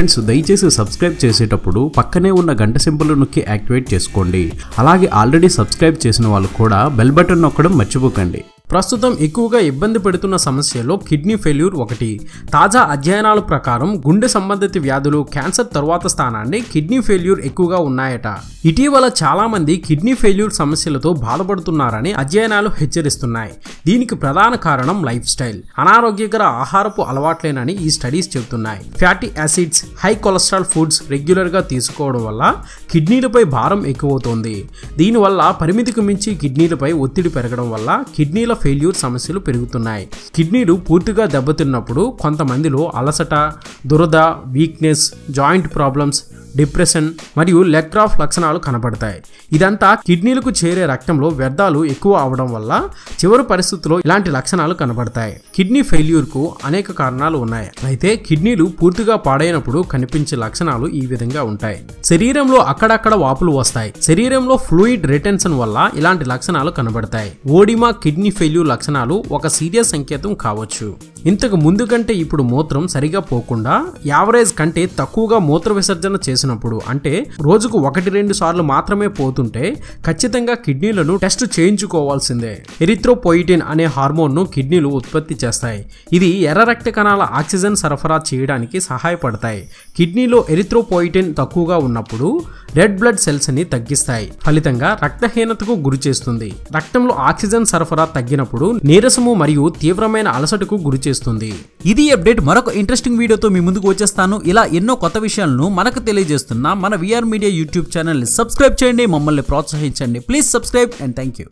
Friends దయచేసి subscribe చేసేటప్పుడు పక్కనే ఉన్న గంట సింబల్ నొక్కి యాక్టివేట్ చేసుకోండి. అలాగే ఆల్రెడీ సబ్స్క్రైబ్ చేసిన వాళ్ళు కూడా బెల్ బటన్ నొక్కడం మర్చిపోకండి. ప్రస్తుతం ఎక్కువగా ఇబ్బంది పెడుతున్న సమస్యలో కిడ్నీ ఫెయిల్యూర్ ఒకటి. తాజా అధ్యయనాల ప్రకారం గుండె సంబంధిత వ్యాధులు క్యాన్సర్ తరువాత స్థానాన్ని కిడ్నీ ఫెయిల్యూర్ ఎక్కువగా ఉన్నాయట. ఇటీవల చాలా మంది కిడ్నీ ఫెయిల్యూర్ సమస్యలతో బాధపడుతున్నారని అధ్యయనాలు హెచ్చరిస్తున్నాయి. దీనికి ప్రధాన కారణం లైఫ్ స్టైల్, అనారోగ్యకర ఆహారపు అలవాట్లేనని ఈ స్టడీస్ చెబుతున్నాయి. Fatty acids, high cholesterol foods regular గా తీసుకోవడం వల్ల కిడ్నీలపై భారం ఎక్కువవుతోంది. దీనివల్ల పరిమితికి మించి కిడ్నీలపై ఒత్తిడి పెరగడం వల్ల కిడ్నీల ఫెయిల్యూర్ సమస్యలు పెరుగుతున్నాయి. కిడ్నీలు పూర్తిగా దెబ్బతిన్నప్పుడు కొంతమందిలో అలసట, దురద, వీక్నెస్, జాయింట్ ప్రాబ్లమ్స్, డిప్రెషన్ మరియు లెగ్ క్రాఫ్ లక్షణాలు కనబడతాయి. ఇదంతా కిడ్నీలకు చేరే రక్తంలో వ్యర్థాలు ఎక్కువ అవడం వల్ల చివరి పరిస్థితుల్లో ఇలాంటి లక్షణాలు కనబడతాయి. కిడ్నీ ఫెయిల్యూర్ కు అనేక కారణాలు ఉన్నాయి. అయితే కిడ్నీలు పూర్తిగా పాడైనప్పుడు కనిపించే లక్షణాలు ఈ విధంగా ఉంటాయి. శరీరంలో అక్కడక్కడ వాపులు వస్తాయి. శరీరంలో ఫ్లూయిడ్ రిటెన్షన్ వల్ల ఇలాంటి లక్షణాలు కనబడతాయి. ఓడిమా కిడ్నీ ఫెయిల్యూర్ లక్షణాలు ఒక సీరియస్ సంకేతం కావచ్చు. ఇంతకు ముందు కంటే ఇప్పుడు మూత్రం సరిగా పోకుండా యావరేజ్ కంటే తక్కువగా మూత్ర విసర్జన చేసినప్పుడు, అంటే రోజుకు 1-2 సార్లు మాత్రమే పోతుంటే ఖచ్చితంగా కిడ్నీలను టెస్ట్ చేయించుకోవాల్సిందే. ఎరిథ్రోపోయిటిన్ అనే హార్మోన్ ను కిడ్నీలు ఉత్పత్తి చేస్తాయి. ఇది ఎర్ర రక్త కణాల ఆక్సిజన్ సరఫరా చేయడానికి సహాయపడతాయి. కిడ్నీలో ఎరిథ్రోపోయిటిన్ తక్కువగా ఉన్నప్పుడు రెడ్ బ్లడ్ సెల్స్ ని తగ్గిస్తాయి. ఫలితంగా రక్తహీనతకు గురి చేస్తుంది. రక్తంలో ఆక్సిజన్ సరఫరా తగ్గినప్పుడు నీరసము మరియు తీవ్రమైన అలసటకు గురి చేస్తుంది. ఇది అప్డేట్. మరొక ఇంట్రెస్టింగ్ వీడియోతో మీ ముందుకు వచ్చేస్తాను. ఇలా ఎన్నో కొత్త విషయాలను మనకు తెలియజేస్తున్న మన విఆర్ మీడియా యూట్యూబ్ ఛానల్ ని సబ్స్క్రైబ్ చేయండి, మమ్మల్ని ప్రోత్సహించండి. Please subscribe and thank you.